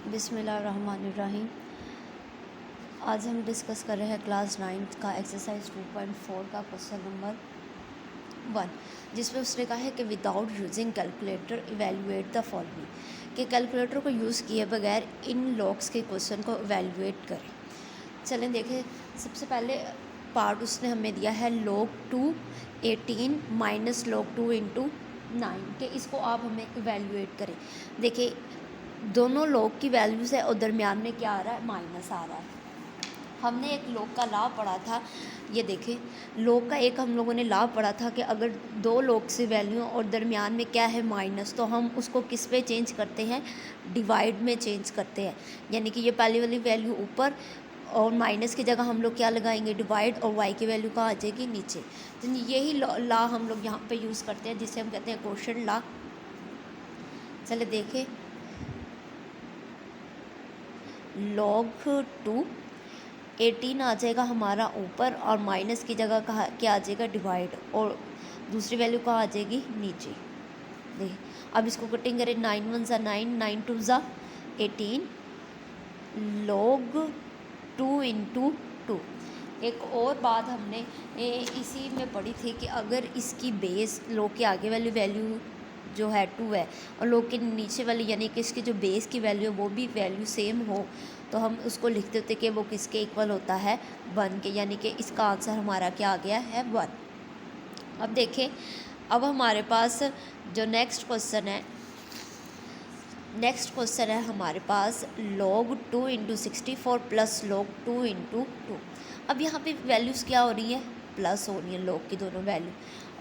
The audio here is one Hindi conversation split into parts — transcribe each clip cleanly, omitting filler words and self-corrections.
बिस्मिल्लाहिर्रहमानिर्रहीम। आज हम डिस्कस कर रहे हैं क्लास 9 का एक्सरसाइज 2.4 का क्वेश्चन नंबर 1, जिसमें उसने कहा है कि without using calculator evaluate the following, कि कैलकुलेटर को यूज़ किए बगैर इन लॉग्स के क्वेश्चन को इवेलुएट करें। चलें देखें, सबसे पहले पार्ट उसने हमें दिया है log 2 18 माइनस log 2 इंटू 9 के इसको आप हमें इवेलुएट करें। देखिए दोनों लॉग की वैल्यूज़ है और दरमियान में क्या आ रहा है, माइनस आ रहा है। हमने एक लॉग का लॉ पढ़ा था, ये देखें लॉग का एक हम लोगों ने लॉ पढ़ा था कि अगर दो लॉग से वैल्यू और दरमियान में क्या है, माइनस, तो हम उसको किस पे चेंज करते हैं, डिवाइड में चेंज करते हैं। यानी कि ये पहली वाली वैल्यू ऊपर और माइनस की जगह हम लोग क्या लगाएंगे, डिवाइड, और वाई की वैल्यू कहाँ आ जाएगी, नीचे। तो यही लॉ हम लोग यहाँ पे यूज़ करते हैं, जिसे हम कहते हैं क्वोशिएंट लॉ। चले देखें, log 2 18 आ जाएगा हमारा ऊपर और माइनस की जगह कहाँ क्या आ जाएगा, डिवाइड, और दूसरी वैल्यू कहाँ आ जाएगी, नीचे। देखिए अब इसको कटिंग करें, 9 1 ज़ा 9, 9 2 ज़ा 18, log 2 इंटू 2। एक और बात हमने इसी में पढ़ी थी कि अगर इसकी बेस log के आगे वाली वैल्यू जो है 2 है और log के नीचे वाली यानी कि इसकी जो बेस की वैल्यू है वो भी वैल्यू सेम हो, तो हम उसको लिख देते कि वो किसके इक्वल होता है, 1 के। यानी कि इसका आंसर हमारा क्या आ गया है, 1। अब देखें, अब हमारे पास जो नेक्स्ट क्वेश्चन है हमारे पास log 2 into 64 plus log 2 into 2। अब यहाँ पे वैल्यूज़ क्या हो रही है, प्लस हो रही है log की दोनों वैल्यू।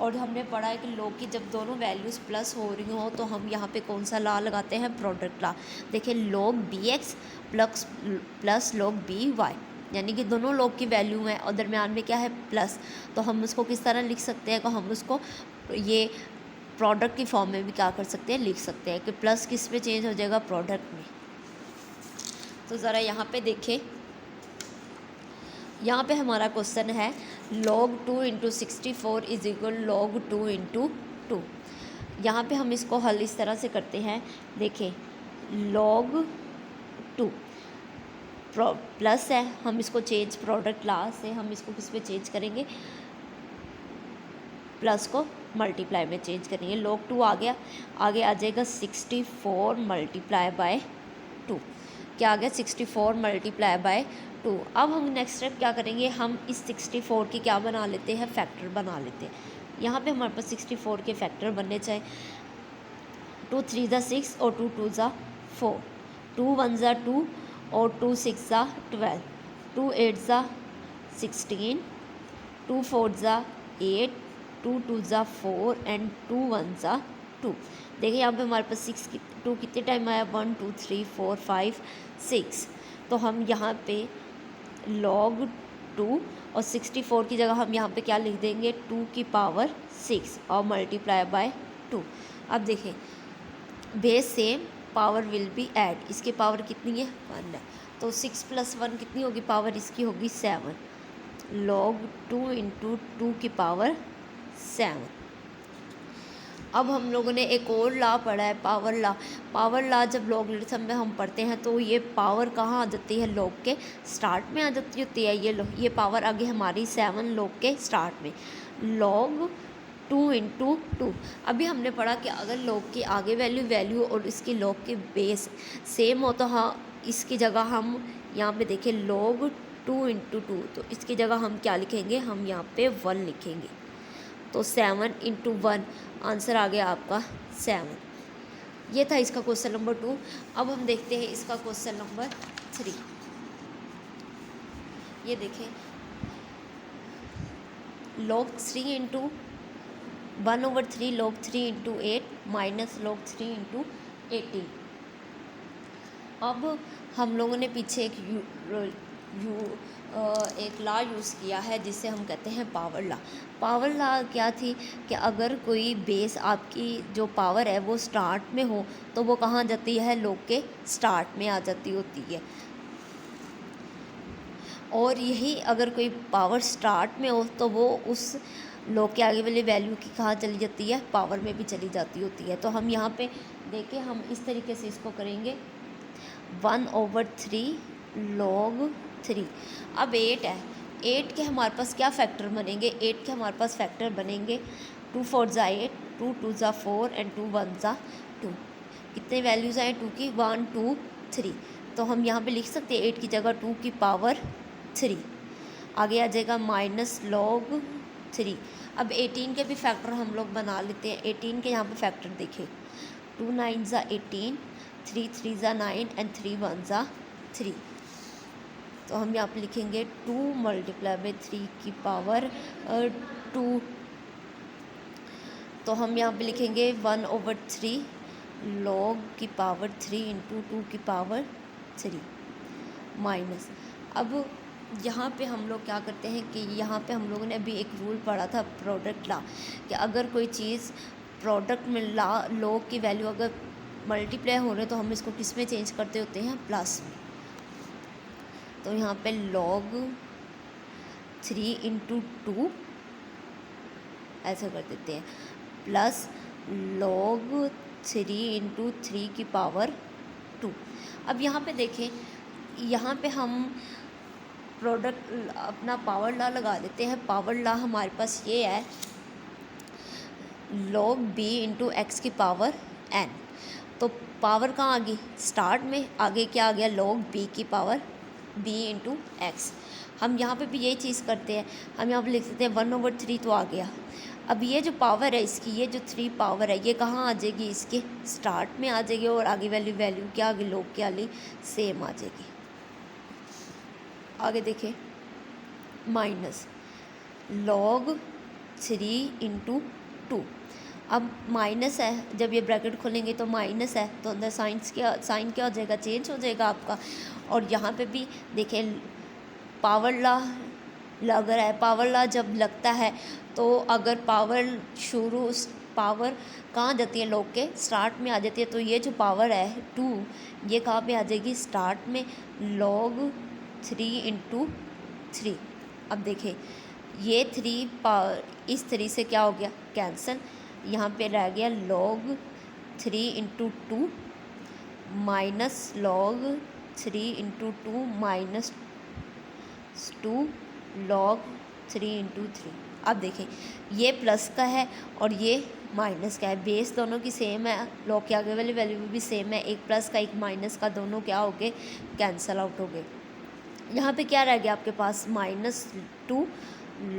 और हमने पढ़ा है कि log की जब दोनों वैल्यूज़ प्लस हो रही हो तो हम यहाँ पे कौन सा लॉ लगाते हैं, प्रोडक्ट लॉ। देखिए log bx plus log by, यानी कि दोनों log की वैल्यू है और दरमियान में क्या है, प्लस। तो हम उसको किस तरह लिख सकते हैं, कि हम उसको ये प्रोडक्ट की फॉर्म में भी क्या कर सकते हैं, लिख सकते हैं कि प्लस किस में चेंज हो जाएगा, प्रोडक्ट में। तो ज़रा यहाँ पे देखें, यहाँ पे हमारा क्वेश्चन है log 2 into 64 is equal log 2 into 2। यहाँ पे हम इसको हल इस तरह से करते हैं, देखें log 2 प्लस है, हम इसको चेंज प्रोडक्ट लॉ से हम इसको किस पे चेंज करेंगे, प्लस को मल्टीप्लाई में चेंज करेंगे। log 2 आ गया, आगे आ जाएगा 64 मल्टीप्लाई बाय 2। क्या आ गया, 64 मल्टीप्लाई बाय 2। अब हम नेक्स्ट स्टेप क्या करेंगे, हम इस 64 की क्या बना लेते हैं, फैक्टर बना लेते हैं। यहाँ पे हमारे पास 64 के फैक्टर बनने चाहिए, 2 3 ज़ा 6 और 2 2 ज़ा 4, 2 1 ज़ा 2 और 2 6 ज़ा 12, 2 8 ज़ा 16, 2 4 ज़ा 8, 2 2 ज़ा 4 एंड 2 1 ज़ा 2। देखिए यहाँ पे हमारे पास 2 कितने टाइम आया, 1 2 3 4 5 6। तो हम यहाँ पे log 2 और 64 की जगह हम यहाँ पे क्या लिख देंगे, 2 की पावर 6 और मल्टीप्लाई बाय 2। अब देखें base same, power will be add, इसकी पावर कितनी है, 1 है, तो 6 प्लस 1 कितनी होगी, पावर इसकी होगी 7, log 2 इंटू 2 की पावर 7। अब हम लोगों ने एक और लॉ पढ़ा है, पावर लॉ। पावर लॉ जब लॉगरिथम में हम पढ़ते हैं तो ये पावर कहाँ आ जाती है, log के स्टार्ट में आ जाती होती है। ये पावर आगे हमारी 7 log के स्टार्ट में, log 2 इंटू 2। अभी हमने पढ़ा कि अगर log की आगे वैल्यू और इसकी log के बेस सेम हो तो हाँ, इसकी जगह हम यहाँ पे देखें log 2 इंटू 2, तो इसकी जगह हम क्या लिखेंगे, हम यहाँ पे 1 लिखेंगे। तो 7 इंटू 1, आंसर आ गया आपका 7। ये था इसका क्वेश्चन नंबर 2। अब हम देखते हैं इसका क्वेश्चन नंबर 3। ये देखें log 3 into 1/3 log 3 into 8 minus log 3 into 18। अब हम लोगों ने पीछे एक लॉ यूज़ किया है जिसे हम कहते हैं पावर लॉ। पावर लॉ क्या थी कि अगर कोई बेस आपकी जो पावर है वो स्टार्ट में हो तो वो कहाँ जाती है, log के स्टार्ट में आ जाती होती है। और यही अगर कोई पावर स्टार्ट में हो तो वो उस log के आगे वाली वैल्यू की कहाँ चली जाती है, पावर में भी चली जाती होती है। तो हम यहाँ पे देखें, हम इस तरीके से इसको करेंगे। 1/3 log 3। अब 8 है, 8 के हमारे पास क्या फैक्टर बनेंगे, 8 के हमारे पास फैक्टर बनेंगे 2 4 ज़ा 8, 2 2 ज़ा 4 एंड 2 1 ज़ा 2। कितने वैल्यूज़ आए 2 की, 1 2 3। तो हम यहाँ पे लिख सकते हैं 8 की जगह 2 की पावर 3। आगे आ जाएगा माइनस log 3। अब 18 के भी फैक्टर हम लोग बना लेते हैं। 18 के यहाँ पे फैक्टर देखें, 2 9 ज़ा 18, 3 3 ज़ा 9 एंड 3 1 ज़ा 3। तो हम यहाँ पे लिखेंगे 2 × 3 की पावर 2। तो हम यहाँ पे लिखेंगे 1/3 log की पावर 3 इंटू 2 की पावर 3 माइनस। अब यहाँ पे हम लोग क्या करते हैं कि यहाँ पे हम लोगों ने अभी एक रूल पढ़ा था प्रोडक्ट लॉ, कि अगर कोई चीज़ प्रोडक्ट में log की वैल्यू अगर मल्टीप्लाई हो रहे तो हम इसको किस में चेंज करते होते हैं, प्लस में। तो यहाँ पे log 3 इंटू 2 ऐसा कर देते हैं, प्लस log 3 इंटू 3 की पावर 2। अब यहाँ पे देखें, यहाँ पे हम प्रोडक्ट अपना पावर लॉ लगा देते हैं। पावर लॉ हमारे पास ये है log b इंटू एक्स की पावर n। तो पावर कहाँ आ गई, स्टार्ट में, आगे क्या आ गया, log b की पावर b इंटू एक्स। हम यहाँ पे भी यही चीज़ करते हैं, हम यहाँ पे लिख सकते हैं 1/3 तो आ गया। अब ये जो पावर है इसकी, ये जो 3 पावर है, ये कहाँ आ जाएगी, इसके स्टार्ट में आ जाएगी, और आगे वैल्यू क्या आ गई, log की वाली सेम आ जाएगी। आगे देखें, माइनस log 3 इंटू 2। अब माइनस है, जब ये ब्रैकेट खोलेंगे तो माइनस है, तो अंदर साइन क्या हो जाएगा, चेंज हो जाएगा आपका। और यहाँ पे भी देखें, पावर लॉ लग रहा है, पावर लॉ जब लगता है तो अगर पावर कहाँ जाती है, log के स्टार्ट में आ जाती है। तो ये जो पावर है 2, ये कहाँ पे आ जाएगी, स्टार्ट में, log 3 इंटू 3। अब देखें, ये 3 इस 3 से क्या हो गया, कैंसिल। यहाँ पे रह गया log 3 into 2 minus log 3 into 2 minus 2 log 3 into 3। अब देखें, ये प्लस का है और ये माइनस का है, बेस दोनों की सेम है, log के आगे वाली वैल्यू भी सेम है, एक प्लस का एक माइनस का, दोनों क्या हो गए, कैंसिल आउट हो गए। यहाँ पे क्या रह गया आपके पास, -2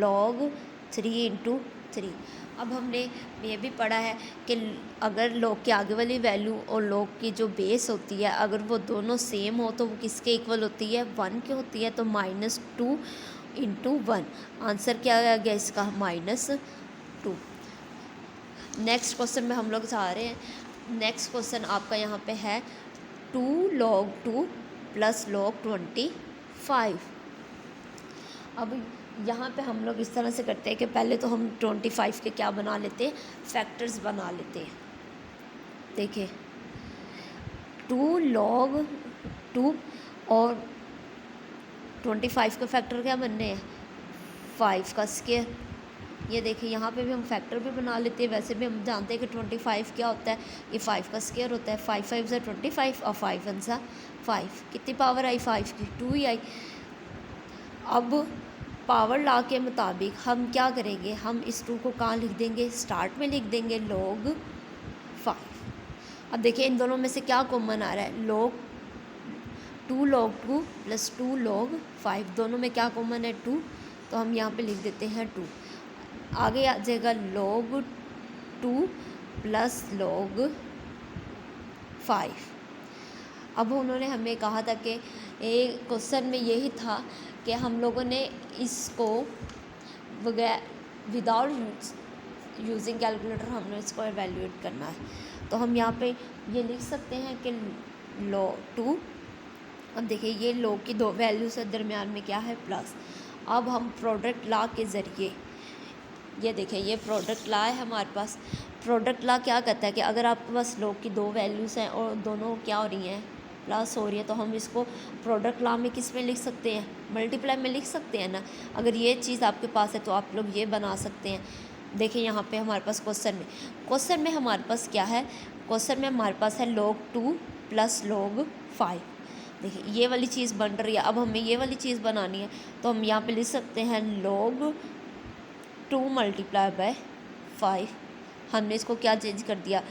log 3 इंटू 3। अब हमने ये भी पढ़ा है कि अगर log के आगे वाली वैल्यू और log की जो बेस होती है, अगर वो दोनों सेम हो तो वो किसके इक्वल होती है, 1 के होती है। तो -2 इंटू 1, आंसर क्या आ गया इसका, -2। नेक्स्ट क्वेश्चन में हम लोग जा रहे हैं। नेक्स्ट क्वेश्चन आपका यहाँ पे है 2 log 2 प्लस log 25। अब यहाँ पे हम लोग इस तरह से करते हैं कि पहले तो हम 25 के क्या बना लेते हैं, फैक्टर्स बना लेते हैं। देखिए 2 log 2 और 25 का फैक्टर क्या बनने हैं, 5 का स्क्वायर। ये देखिए यहाँ पे भी हम फैक्टर भी बना लेते हैं। वैसे भी हम जानते हैं कि 25 क्या होता है, ये 5 का स्क्वायर होता है। 5 5 ज़ा 25 और 5 1 ज़ा 5। कितनी पावर आई 5 की, 2 ही आई। अब पावर लॉ के मुताबिक हम क्या करेंगे, हम इस 2 को कहाँ लिख देंगे, स्टार्ट में लिख देंगे, log 5। अब देखिए इन दोनों में से क्या कॉमन आ रहा है, 2 log 2 प्लस 2 log 5, दोनों में क्या कॉमन है, 2। तो हम यहाँ पे लिख देते हैं 2। आगे आ जाएगा log 2 प्लस log 5। अब उन्होंने हमें कहा था कि एक क्वेश्चन में यही था कि हम लोगों ने इसको विदाउट यूजिंग कैलकुलेटर हमने इसको एवेल्यूएट करना है। तो हम यहाँ पे ये लिख सकते हैं कि log 2, अब देखिए ये log की 2 वैल्यू से दरमियान में क्या है, प्लस। अब हम प्रोडक्ट लॉ के ज़रिए, ये देखिए ये प्रोडक्ट लॉ है हमारे पास। प्रोडक्ट लॉ क्या कहता है कि अगर आपके पास log की 2 वैल्यूज़ हैं और दोनों क्या हो रही हैं, प्लस हो रही है, तो हम इसको प्रोडक्ट लॉ में किस में लिख सकते हैं, मल्टीप्लाई में लिख सकते हैं ना। अगर ये चीज़ आपके पास है तो आप लोग ये बना सकते हैं। देखिए यहाँ पे हमारे पास क्वेश्चन में हमारे पास क्या है, क्वेश्चन में हमारे पास है log 2 प्लस log 5। देखिए ये वाली चीज़ बन रही है, अब हमें ये वाली चीज़ बनानी है, तो हम यहाँ पे लिख सकते हैं log 2 मल्टीप्लाई बाय 5। हमने इसको क्या चेंज कर दिया,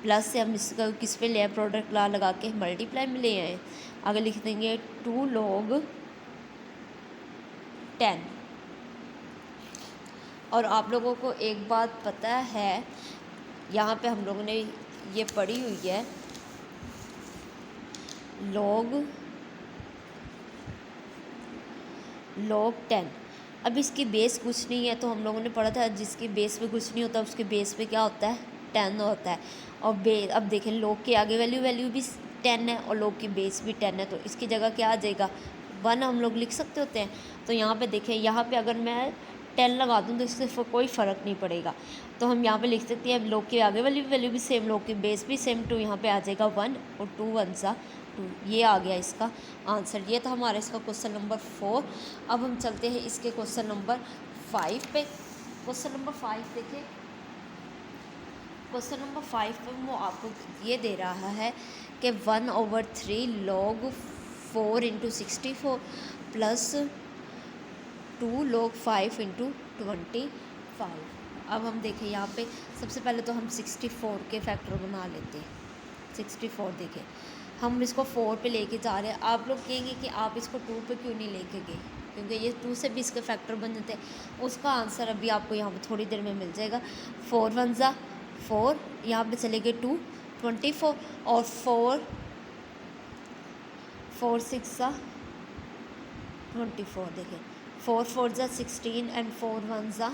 प्लस से हम इसका किस पे ले आए, प्रोडक्ट ला लगा के मल्टीप्लाई में ले आए। आगे लिख देंगे 2 log 10। और आप लोगों को एक बात पता है, यहाँ पे हम लोगों ने ये पढ़ी हुई है log 10। अब इसकी बेस कुछ नहीं है, तो हम लोगों ने पढ़ा था जिसकी बेस पे कुछ नहीं होता उसके बेस पे क्या होता है, 10 होता है। और अब देखें log के आगे वैल्यू भी 10 है और log की बेस भी 10 है, तो इसकी जगह क्या आ जाएगा, 1 हम लोग लिख सकते होते हैं। तो यहाँ पे देखें, यहाँ पे अगर मैं 10 लगा दूँ तो इससे कोई फ़र्क नहीं पड़ेगा, तो हम यहाँ पे लिख सकते हैं log के आगे वैल्यू भी सेम, log की बेस भी सेम, 2 यहाँ पे आ जाएगा 1 और 2 1 सा 2। ये आ गया इसका आंसर। ये था हमारा इसका क्वेश्चन नंबर 4। अब हम चलते हैं इसके क्वेश्चन नंबर 5 पे। क्वेश्चन नंबर 5 देखिए, क्वेश्चन नंबर 5 पे वो आपको ये दे रहा है कि 1/3 log 4 × 64 प्लस 2 log 5 × 25। अब हम देखें यहाँ पे सबसे पहले तो हम 64 के फैक्टर बना लेते हैं। 64 देखें, हम इसको 4 पे लेके जा रहे हैं। आप लोग कहेंगे कि आप इसको 2 पे क्यों नहीं लेके गए, क्योंकि ये 2 से भी इसके फैक्टर बन जाते हैं। उसका आंसर अभी आपको यहाँ पे थोड़ी देर में मिल जाएगा। 4 1 ज़ा 4, यहाँ पे चले गए 2 24 और 4 6 ज़ा 24। देखें 4 4 ज़ा 16 एंड 4 1 ज़ा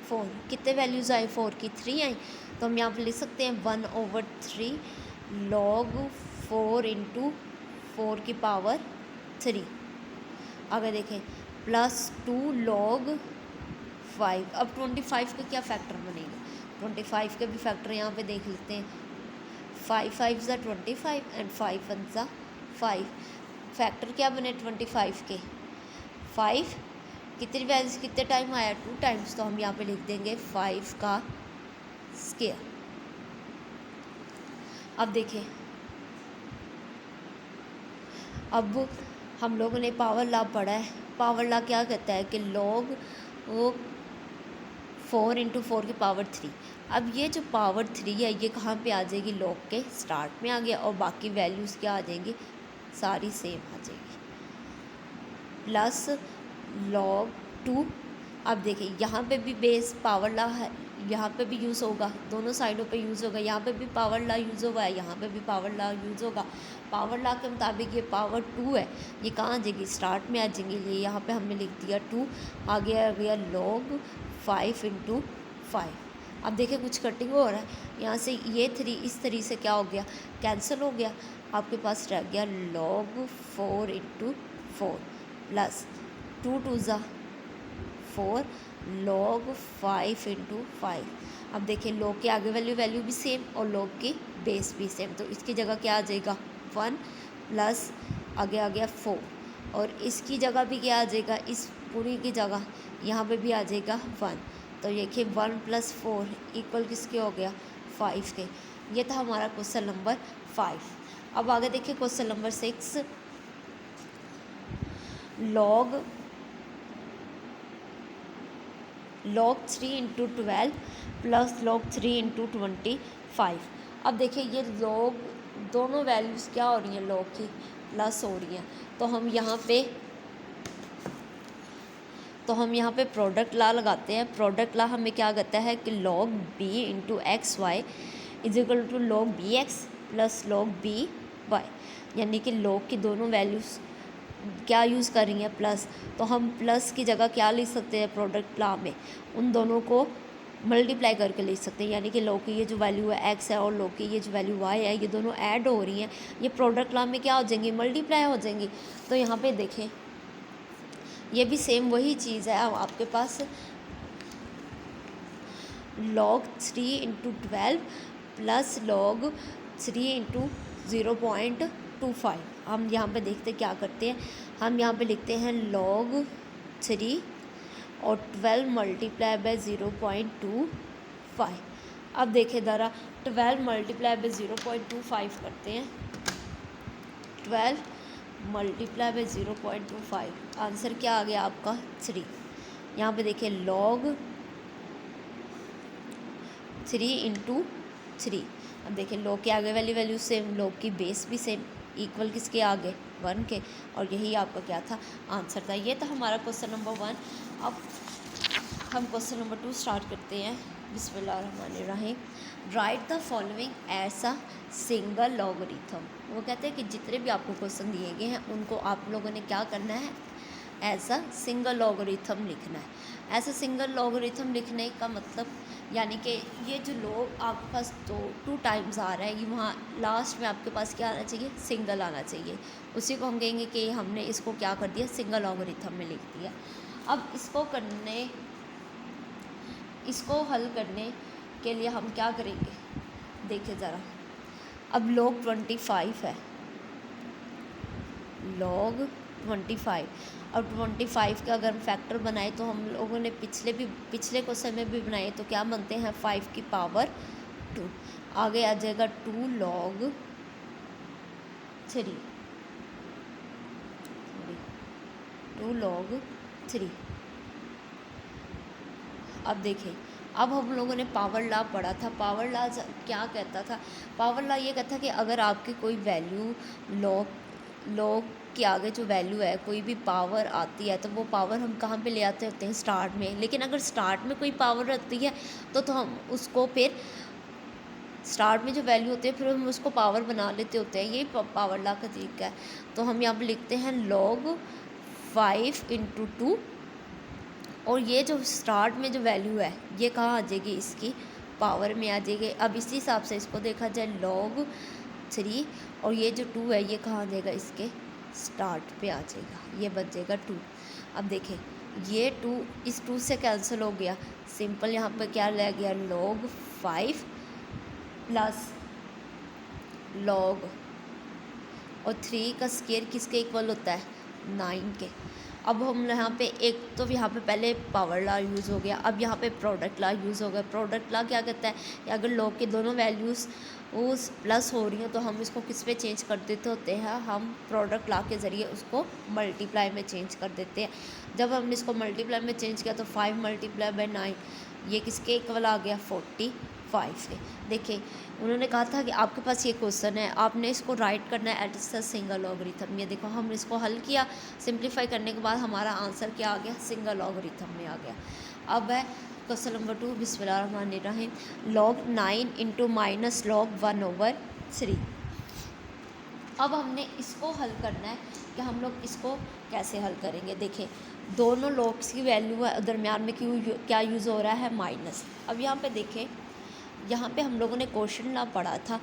4। कितने वैल्यूज़ आई, 4 की 3 आई। तो हम यहाँ पे लिख सकते हैं 1/3 log 4 × 4 की पावर 3। आगे देखें प्लस 2 log 5। अब 25 का क्या फैक्टर बनेगा, 25 के भी फैक्टर यहाँ पे देख लेते हैं। 5 5 ज़ा 25 एंड 5 1 ज़ा 5। फैक्टर क्या बने 25 के, 5 कितनी वैल्यूज कितने टाइम आया, 2 टाइम्स, तो हम यहाँ पे लिख देंगे 5 का स्क्वायर। अब देखें, अब हम लोगों ने पावर लॉ पढ़ा है। पावर लॉ क्या कहता है कि log 4 × 4 की पावर 3। अब ये जो पावर 3 है ये कहाँ पे आ जाएगी, log के स्टार्ट में आ गया और बाकी वैल्यूज़ क्या आ जाएंगी, सारी सेम आ जाएगी। Plus log 2। अब देखिए यहाँ पे भी बेस पावर लॉ है, यहाँ पे भी यूज़ होगा, दोनों साइडों पे यूज़ होगा। यहाँ पे भी पावर लॉ यूज़ होगा है, यहाँ पे भी पावर लॉ यूज़ होगा। पावर लॉ के मुताबिक ये पावर 2 है, ये कहाँ आ जाएगी, स्टार्ट में आ जाएंगी। ये यहाँ पे हमने लिख दिया 2, आगे आ गया log 5 × 5। अब देखिए कुछ कटिंग हो रहा है, यहाँ से ये 3 इस तरीके से क्या हो गया, कैंसिल हो गया। आपके पास रह गया log 4 × 4 प्लस 2 2 ज़ा 4 log 5 × 5। अब देखिए log के आगे वैल्यू भी सेम और log की बेस भी सेम, तो इसकी जगह क्या आ जाएगा 1 प्लस आगे आ गया 4 और इसकी जगह भी क्या आ जाएगा, इस पूरी की जगह यहाँ पे भी आ जाएगा 1। तो देखिए 1 + 4 इक्वल किसके हो गया, 5 के। ये था हमारा क्वेश्चन नंबर 5। अब आगे देखिए question number 6। log 3 × 12 plus log 3 × 25। अब देखिए ये log दोनों वैल्यूज़ क्या हो रही हैं, log की प्लस हो रही हैं, तो हम यहाँ पे प्रोडक्ट लॉ लगाते हैं। प्रोडक्ट लॉ हमें क्या कहता है कि log b × xy = log bx plus log by, यानी कि log की दोनों वैल्यूज़ क्या यूज़ कर रही हैं, प्लस। तो हम प्लस की जगह क्या लिख सकते हैं, प्रोडक्ट लॉ में उन दोनों को मल्टीप्लाई करके लिख सकते हैं, यानी कि log की ये जो वैल्यू है x है और log की ये जो वैल्यू y है, ये दोनों ऐड हो रही हैं, ये प्रोडक्ट लॉ में क्या हो जाएंगी, मल्टीप्लाई हो जाएंगी। तो यहाँ पे देखें ये भी सेम वही चीज़ है। अब आपके पास log 3 × 12 प्लस log 3 × 0.25। हम यहाँ पे देखते क्या करते हैं, हम यहाँ पे लिखते हैं log 3 और 12 × 0.25। अब देखें ज़रा 12 × 0.25 करते हैं, 12 मल्टीप्लाई बाई 0.25, आंसर क्या आ गया आपका 3। यहाँ पे देखिए log 3 इंटू 3। अब देखिए log के आगे वाली वैल्यू सेम, log की बेस भी सेम, इक्वल किसके आगे 1 के, और यही आपका क्या था आंसर था। ये था हमारा क्वेश्चन नंबर 1। अब हम क्वेश्चन नंबर 2 स्टार्ट करते हैं। बिस्मिल्लाहिर्रहमानिर्रहीम। Right the following as a single logarithm. वो कहते हैं कि जितने भी आपको क्वेश्चन दिए गए हैं उनको आप लोगों ने क्या करना है, एज अ सिंगल लॉगरिथम लिखना है। एज अ सिंगल लॉगरिथम लिखने का मतलब यानी कि ये जो लॉग आपके पास टू टाइम्स आ रहा है, ये वहाँ लास्ट में आपके पास क्या आना चाहिए, सिंगल आना चाहिए। उसी को हम कहेंगे कि हमने इसको क्या कर दिया, सिंगल लॉगरिथम में लिख दिया। अब इसको हल करने के लिए हम क्या करेंगे, देखिए ज़रा। अब log 25 है, log 25। अब 25 का अगर हम फैक्टर बनाए तो हम लोगों ने पिछले क्वेश्चन में भी बनाए, तो क्या बनते हैं 5 की पावर 2। आगे आ जाएगा 2 log 3, 2 log 3। अब देखें, अब हम लोगों ने पावर लॉ पढ़ा था। पावर लॉ क्या कहता था, पावर लॉ ये कहता कि अगर आपकी कोई वैल्यू लॉग के आगे जो वैल्यू है, कोई भी पावर आती है, तो वो पावर हम कहाँ पे ले आते होते हैं, स्टार्ट में। लेकिन अगर स्टार्ट में कोई पावर आती है तो हम उसको फिर स्टार्ट में जो वैल्यू होती है फिर हम उसको पावर बना लेते होते हैं। यही पावर लॉ का तरीका है। तो हम यहाँ पे लिखते हैं log 5 इंटू 2, और ये जो स्टार्ट में जो वैल्यू है ये कहाँ आ जाएगी, इसकी पावर में आ जाएगी। अब इसी हिसाब से इसको देखा जाए log 3, और ये जो 2 है ये कहाँ आ जाएगा, इसके स्टार्ट पे आ जाएगा, ये बच जाएगा 2। अब देखें ये 2 इस 2 से कैंसिल हो गया, सिंपल यहाँ पे क्या रह गया, log 5 प्लस log, और 3 का स्क्वायर किसके इक्वल होता है, 9 के। अब हम यहाँ पे एक तो यहाँ पे पहले पावर लॉ यूज़ हो गया, अब यहाँ पे प्रोडक्ट लॉ यूज़ हो गया। प्रोडक्ट लॉ क्या कहता है कि अगर log के दोनों वैल्यूज़ उस प्लस हो रही हैं तो हम इसको किस पे चेंज कर देते होते हैं, हम प्रोडक्ट लॉ के ज़रिए उसको मल्टीप्लाई में चेंज कर देते हैं। जब हमने इसको मल्टीप्लाई में चेंज किया तो 5 मल्टीप्लाई बाई 9 ये किसके इक्वल आ गया, 45 के। देखिए उन्होंने कहा था कि आपके पास ये क्वेश्चन है, आपने इसको राइट करना है एट अ सिंगल लॉगरिथम। ये देखो हम इसको हल किया, सिंप्लीफाई करने के बाद हमारा आंसर क्या आ गया, सिंगल लॉगरिथम में आ गया। अब है क्वेश्चन नंबर 2, बिस्मिल्लाहिर्रहमानिर्रहीम। log 9 into minus log 1/3। अब हमने इसको हल करना है कि हम लोग इसको कैसे हल करेंगे। देखें दोनों लॉग्स की वैल्यू है, दरमियान में क्या यूज़ हो रहा है, माइनस। अब यहाँ पे देखें, यहाँ पे हम लोगों ने क्वेश्चन लॉ पढ़ा था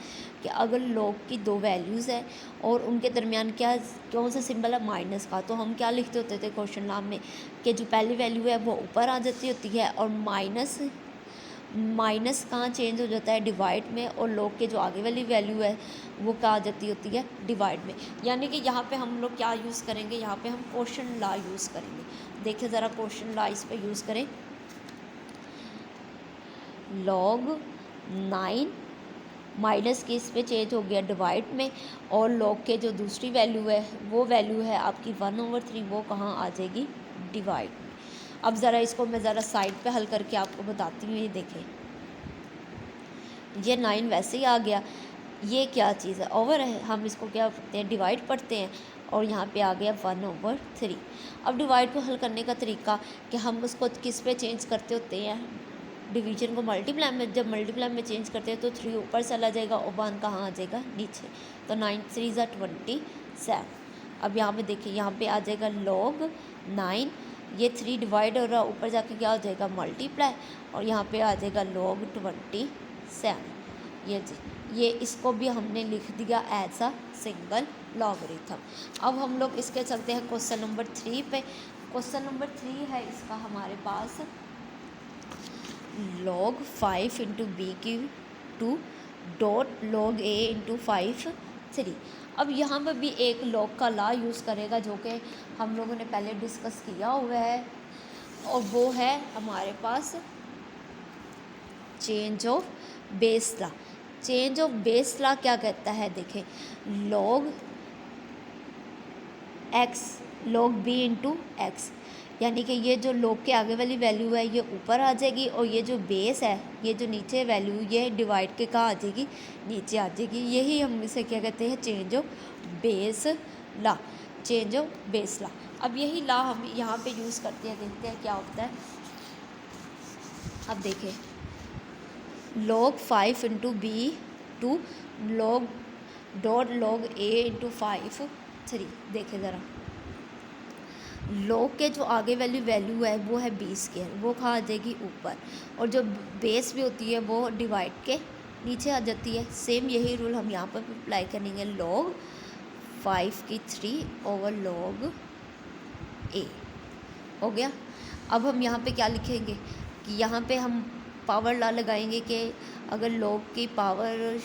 कि अगर log की दो वैल्यूज़ है और उनके दरमियान कौन सा सिंबल है, माइनस का, तो हम क्या लिखते होते थे क्वेश्चन लॉ में कि जो पहली वैल्यू है वो ऊपर आ जाती होती है, और माइनस कहाँ चेंज हो जाता है, डिवाइड में, और log के जो आगे वाली वैल्यू है वो क्या आ जाती होती है, डिवाइड में। यानी कि यहाँ पे हम लोग क्या यूज़ करेंगे, यहाँ पे हम क्वेश्चन लॉ यूज़ करेंगे। देखिए ज़रा क्वेश्चन लॉ इस पर यूज़ करें। log 9 माइनस के इस पे चेंज हो गया डिवाइड में, और log के जो दूसरी वैल्यू है वो वैल्यू है आपकी 1/3, वो कहाँ आ जाएगी, डिवाइड में। अब ज़रा इसको मैं ज़रा साइड पे हल करके आपको बताती हूँ। ये देखें ये 9 वैसे ही आ गया, ये क्या चीज़ है, ओवर है, हम इसको क्या पढ़ते हैं, डिवाइड पढ़ते हैं, और यहाँ पे आ गया 1/3। अब डिवाइड को हल करने का तरीका कि हम उसको किस पे चेंज करते होते हैं, डिवीजन को मल्टीप्लाई में। जब मल्टीप्लाई में चेंज करते हैं तो 3 ऊपर चला जाएगा और 1 कहाँ आ जाएगा, नीचे। तो 9 3 ज़ा 27। अब यहाँ पे देखिए, यहाँ पे आ जाएगा log 9, ये 3 डिवाइड हो रहा है, ऊपर जाके क्या हो जाएगा, मल्टीप्लाई, और यहाँ पे आ जाएगा log 27। ये इसको भी हमने लिख दिया एज अ सिंगल लॉगरिथम। अब हम लोग इसके चलते हैं क्वेश्चन नंबर 3 पे। क्वेश्चन नंबर 3 है इसका हमारे पास, log 5 इंटू बी की 2 डॉट log a इंटू 5 3। अब यहाँ पर भी एक log का लॉ यूज़ करेगा जो कि हम लोगों ने पहले डिस्कस किया हुआ है, और वो है हमारे पास change of base law. Change of base law क्या कहता है, देखें log x log b into x, यानी कि ये जो log के आगे वाली वैल्यू है ये ऊपर आ जाएगी और ये जो बेस है, ये जो नीचे वैल्यू, ये डिवाइड के कहाँ आ जाएगी, नीचे आ जाएगी। यही हम इसे क्या कहते हैं, change of base law, change of base law. अब यही ला हम यहाँ पे यूज़ करते हैं, देखते हैं क्या होता है। अब देखें, log 5 into b to log dot log a into 5 3। देखें ज़रा, log के जो आगे वाली वैल्यू है वो है बी स्क्वायर, वो कहाँ आ जाएगी, ऊपर, और जो बेस भी होती है वो डिवाइड के नीचे आ जाती है। सेम यही रूल हम यहाँ पर भी अप्लाई करेंगे, log 5 की 3 ओवर log a हो गया। अब हम यहाँ पे क्या लिखेंगे कि यहाँ पे हम पावर लॉ लगाएंगे कि अगर log की पावर,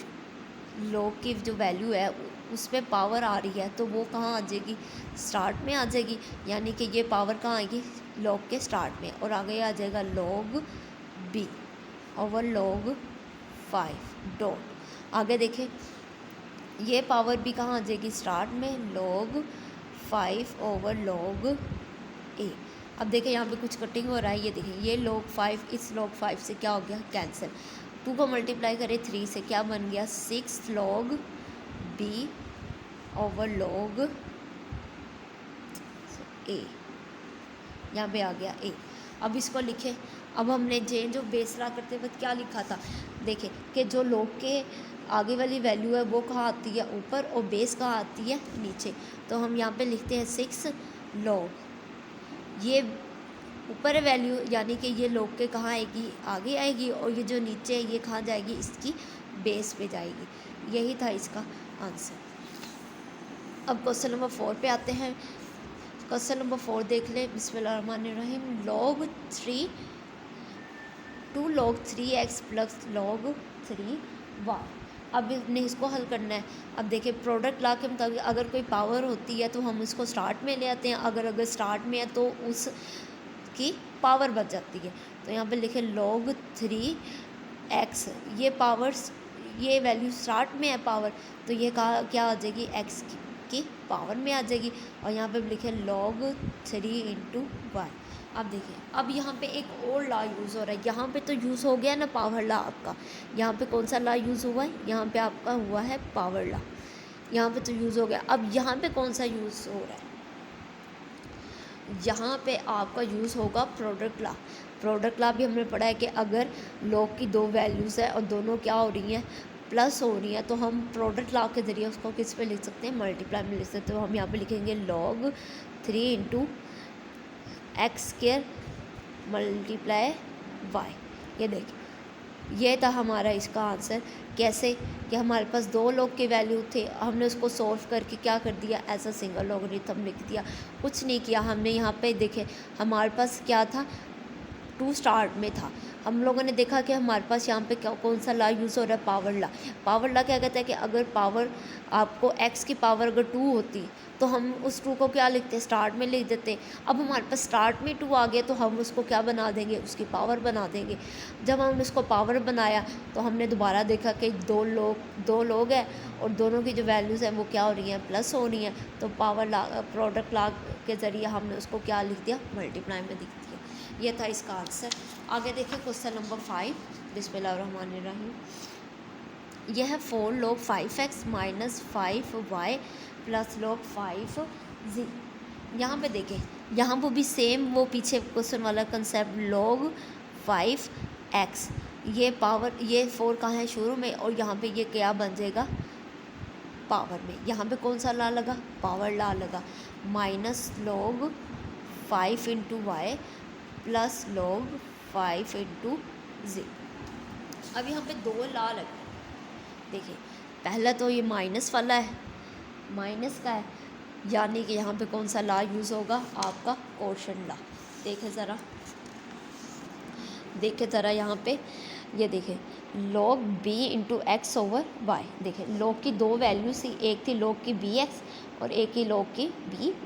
log की जो वैल्यू है उस पर पावर आ रही है तो वो कहाँ आ जाएगी, स्टार्ट में आ जाएगी, यानी कि ये पावर कहाँ आएगी, log के स्टार्ट में, और आगे आ जाएगा log b over log 5 dot. आगे देखें, ये पावर भी कहाँ आ जाएगी, स्टार्ट में, log 5 ओवर log a। अब देखें यहाँ पे कुछ कटिंग हो रहा है, ये देखें, ये log 5 इस log 5 से क्या हो गया, कैंसिल। 2 को मल्टीप्लाई करें 3 से, क्या बन गया, 6 log b over log a, यहाँ पे आ गया a। अब इसको लिखें, अब हमने चेंज ऑफ बेस ला करते वक्त क्या लिखा था, देखें कि जो log के आगे वाली वैल्यू है वो कहाँ आती है, ऊपर, और बेस कहाँ आती है, नीचे। तो हम यहाँ पे लिखते हैं 6 log, ये ऊपर है वैल्यू, यानी कि ये log के कहाँ आएगी, आगे आएगी, और ये जो नीचे है ये कहाँ जाएगी, इसकी बेस पे जाएगी। यही था इसका आंसर। अब क्वेश्चन नंबर 4 पे आते हैं। क्वेश्चन नंबर 4 देख लें, बिस्मिल्लाहिर्रहमानिर्रहीम। log 3 2 log 3x plus log 3y। अब हमने इसको हल करना है। अब देखिए, प्रोडक्ट लॉ के मुताबिक अगर कोई पावर होती है तो हम इसको स्टार्ट में ले आते हैं, अगर स्टार्ट में है तो उसकी पावर बच जाती है। तो यहाँ पे लिखे log 3x, ये पावर्स, ये वैल्यू स्टार्ट में है पावर, तो ये क्या आ जाएगी, x की पावर में आ जाएगी। और यहाँ पे लिखे log 3 इंटू वाई। अब देखिए, अब यहाँ पे एक और लॉ यूज़ हो रहा है। यहाँ पे तो यूज़ हो गया ना पावर लॉ आपका, यहाँ पे कौन सा लॉ यूज़ हुआ है, यहाँ पे आपका हुआ है पावर लॉ, यहाँ पे तो यूज़ हो गया। अब यहाँ पे कौन सा यूज़ हो रहा है, यहाँ पे आपका यूज़ होगा प्रोडक्ट लॉ। प्रोडक्ट लॉ भी हमने पढ़ा है कि अगर log की 2 वैल्यूज़ है और दोनों क्या हो रही हैं, प्लस हो रही है, तो हम प्रोडक्ट लॉ के ज़रिए उसको किस पे लिख सकते हैं, मल्टीप्लाई में लिख सकते हैं। तो हम यहाँ पे लिखेंगे log 3 into x square multiply y. ये देखिए, ये था हमारा इसका आंसर। कैसे कि हमारे पास 2 log के वैल्यू थे, हमने उसको सॉल्व करके क्या कर दिया, ऐसा सिंगल लॉगरिथम लिख दिया, कुछ नहीं किया हमने। यहाँ पे देखें, हमारे पास क्या था, 2 स्टार्ट में था। हम लोगों ने देखा कि हमारे पास यहाँ पे कौन सा लॉ यूज़ हो रहा है, पावर लॉ। पावर लॉ क्या कहता है कि अगर पावर आपको x की पावर अगर 2 होती तो हम उस 2 को क्या लिखते हैं, स्टार्ट में लिख देते। अब हमारे पास स्टार्ट में 2 आ गया तो हम उसको क्या बना देंगे, उसकी पावर बना देंगे। जब हमने उसको पावर बनाया तो हमने दोबारा देखा कि 2 लोग हैं और दोनों की जो वैल्यूज़ हैं वो क्या हो रही हैं, प्लस हो रही हैं। तो पावर लॉ, प्रोडक्ट लॉ के ज़रिए हमने उसको क्या लिख दिया, मल्टीप्लाई में लिख दिया। ये था इसका आंसर। आगे देखिए क्वेश्चन नंबर 5, बिस्मिल्लाहिर्रहमानिर्रहीम। यह है 4 log 5x minus 5y plus log 5z। यहाँ पे देखें, यहाँ वो भी सेम वो पीछे क्वेश्चन वाला कंसेप्ट, log 5x, ये पावर, ये 4 कहाँ है, शुरू में, और यहाँ पे ये क्या बन जाएगा, पावर में। यहाँ पे कौन सा लॉ लगा, पावर लॉ लगा, minus log 5 into y plus log 5 into z। अब यहाँ पे 2 लॉ लगे। देखिए, पहला तो ये माइनस वाला है, माइनस का है, यानी कि यहाँ पे कौन सा लॉ यूज़ होगा, आपका क्वोशंट लॉ। देखे ज़रा यहाँ पे, ये देखें, log b into x over y. देखें, log की 2 वैल्यू थी, एक थी log की bx और एक ही log की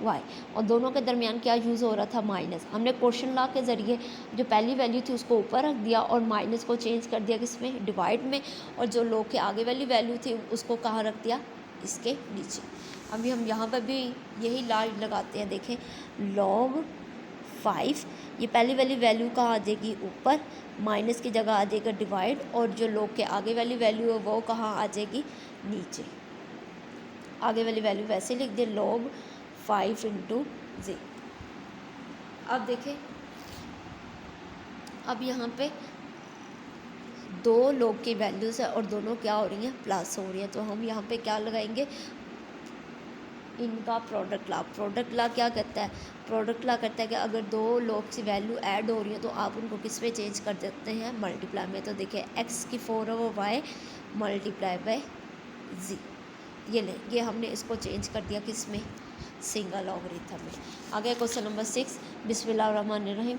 by, और दोनों के दरमियान क्या यूज़ हो रहा था, माइनस। हमने क्वोशंट लॉ के ज़रिए जो पहली वैल्यू थी उसको ऊपर रख दिया और माइनस को चेंज कर दिया किसमें, डिवाइड में, और जो log के आगे वाली वैल्यू थी उसको कहाँ रख दिया, इसके नीचे। अभी हम यहाँ पर भी यही लाल लगाते हैं। देखें log 5, ये पहली वाली वैल्यू कहाँ आ जाएगी ऊपर, माइनस की जगह आ जाएगा डिवाइड, और जो log के आगे वाली वैल्यू है वो कहाँ आ जाएगी नीचे। आगे वाली वैल्यू वैसे लिख दे log 5 इंटू जी। अब देखें अब यहाँ पे दो log की वैल्यूज़ है और दोनों क्या हो रही हैं प्लस हो रही हैं, तो हम यहाँ पे क्या लगाएंगे इनका प्रोडक्ट ला क्या कहता है, प्रोडक्ट ला कहता है कि अगर दो log की वैल्यू ऐड हो रही है तो आप उनको किस में चेंज कर देते हैं मल्टीप्लाई में। तो देखिए x की 4 है वो y मल्टीप्लाई बाय z, ये ले ये हमने इसको चेंज कर दिया किस में सिंगल लॉगरिथम में। आगे क्वेश्चन नंबर 6, बिस्मिल्लाहिर्रहमानिर्रहीम।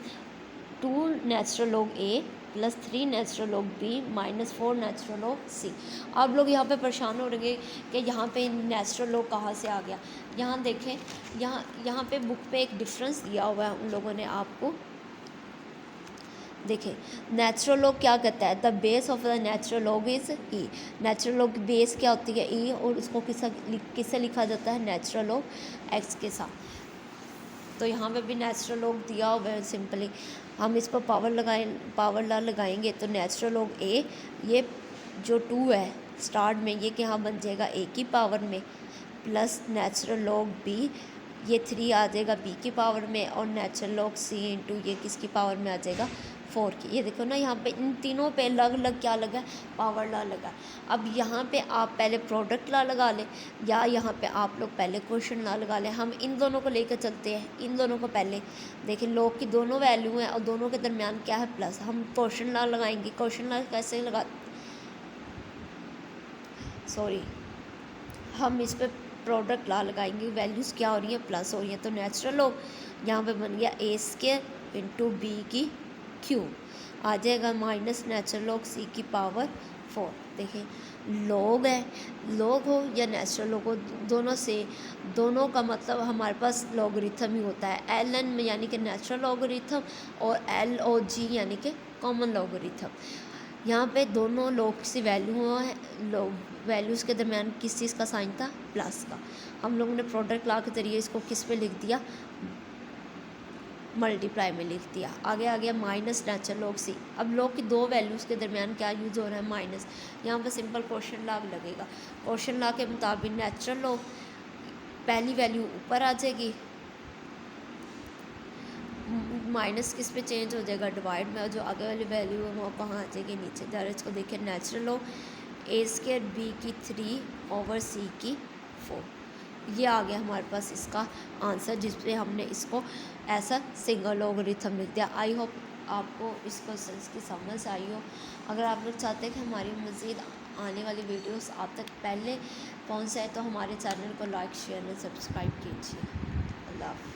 2 natural log a plus 3 natural log b minus 4 natural log c। आप लोग यहाँ पे परेशान हो रहे कि यहाँ पे नेचुरल लॉग कहाँ से आ गया। यहाँ देखें यहाँ पे बुक पे एक डिफरेंस दिया हुआ है उन लोगों ने आपको। देखें नेचुरल लॉग क्या कहता है, the base of the natural log is E. Natural log base क्या होती है ई, और उसको किससे लिखा जाता है नेचुरल लॉग एक्स के साथ। तो यहाँ पे भी नेचुरल लॉग दिया हुआ है, सिंपली हम इस पर पावर ला लगाएंगे तो नेचुरल लॉग ए, ये जो 2 है स्टार्ट में ये क्या बन जाएगा ए की पावर में, प्लस नेचुरल लॉग बी ये 3 आ जाएगा बी की पावर में, और नेचुरल लॉग सी इंटू ये किसकी पावर में आ जाएगा 4 की। ये देखो ना यहाँ पे इन तीनों पे अलग अलग क्या लगा है पावर ला लगा। अब यहाँ पे आप पहले प्रोडक्ट ला लगा लें या यहाँ पे आप लोग पहले क्वेश्चन ला लगा लें। हम इन दोनों को लेकर चलते हैं, इन दोनों को पहले देखें log की दोनों वैल्यू हैं और दोनों के दरमियान क्या है प्लस। हम क्वेश्चन ला लगाएंगे, क्वेश्चन ला कैसे लगा हम इस पर प्रोडक्ट ला लगाएंगे, वैल्यूज़ क्या हो रही हैं प्लस हो रही हैं। तो नेचुरल लॉग यहाँ पे बन गया ए स्क्वायर इंटू बी की क्यूब आ जाएगा माइनस नेचुरल लॉग सी की पावर 4। देखें लॉग है, लॉग हो या नेचुरल लॉग हो दोनों का मतलब हमारे पास लॉगरिथम ही होता है। एल एन में यानी कि नेचुरल लॉगरिथम और एल ओ जी यानी कि कॉमन लॉगरिथम। यहाँ पे दोनों लॉग की वैल्यू है, वैल्यूज़ के दरमियान किस चीज़ का साइन था प्लस का। हम लोगों ने प्रोडक्ट ला के ज़रिए इसको किस पे लिख दिया मल्टीप्लाई में लिख दिया। आगे आ गया माइनस नेचुरल लॉग सी। अब लॉग की दो वैल्यूज़ के दरमियान क्या यूज़ हो रहा है माइनस, यहाँ पर सिंपल क्वेश्चन लॉग लगेगा। क्वेश्चन लॉग के मुताबिक नेचुरल लॉग पहली वैल्यू ऊपर आ जाएगी, माइनस किस पे चेंज हो जाएगा डिवाइड में, और जो आगे वाली वैल्यू है वो कहाँ आ जाएगी नीचे। जरा इसको देखिए नेचुरल लॉग ए स्क्वायर बी की 3 ओवर सी की 4, ये आ गया हमारे पास इसका आंसर, जिसपे हमने इसको ऐसा सिंगल लॉगरिथम लिख दिया। आई होप आपको इस क्वेश्चन की समझ आई हो। अगर आप लोग चाहते हैं कि हमारी मज़ीद आने वाली वीडियोस आप तक पहले पहुंच जाए तो हमारे चैनल को लाइक शेयर और सब्सक्राइब कीजिए। अल्लाह हाफ़िज़।